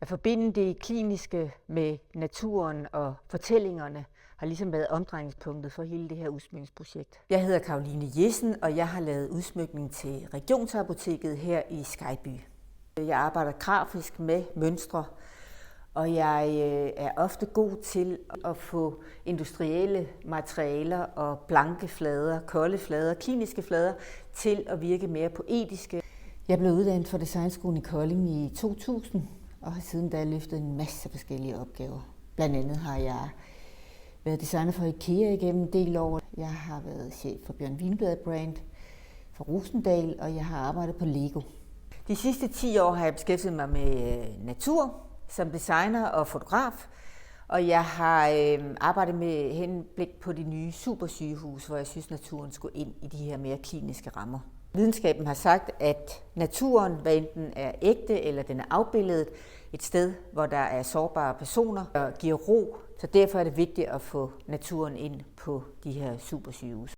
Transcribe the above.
At forbinde det kliniske med naturen og fortællingerne har ligesom været omdrejningspunktet for hele det her udsmykningsprojekt. Jeg hedder Caroline Jessen, og jeg har lavet udsmykning til Regionsapoteket her i Skejby. Jeg arbejder grafisk med mønstre, og jeg er ofte god til at få industrielle materialer og blanke flader, kolde flader, kliniske flader til at virke mere poetiske. Jeg blev uddannet fra Designskolen i Kolding i 2000, og har siden da løftet en masse forskellige opgaver. Blandt andet har jeg været designer for IKEA igennem en del år. Jeg har været chef for Bjørn Wienblad brand, for Rosendal, og jeg har arbejdet på Lego. De sidste 10 år har jeg beskæftiget mig med natur som designer og fotograf, og jeg har arbejdet med henblik på de nye supersygehuse, hvor jeg synes, naturen skulle ind i de her mere kliniske rammer. Videnskaben har sagt, at naturen, hvad enten er ægte eller den er afbildet, et sted, hvor der er sårbare personer, og giver ro. Så derfor er det vigtigt at få naturen ind på de her supersygehuse.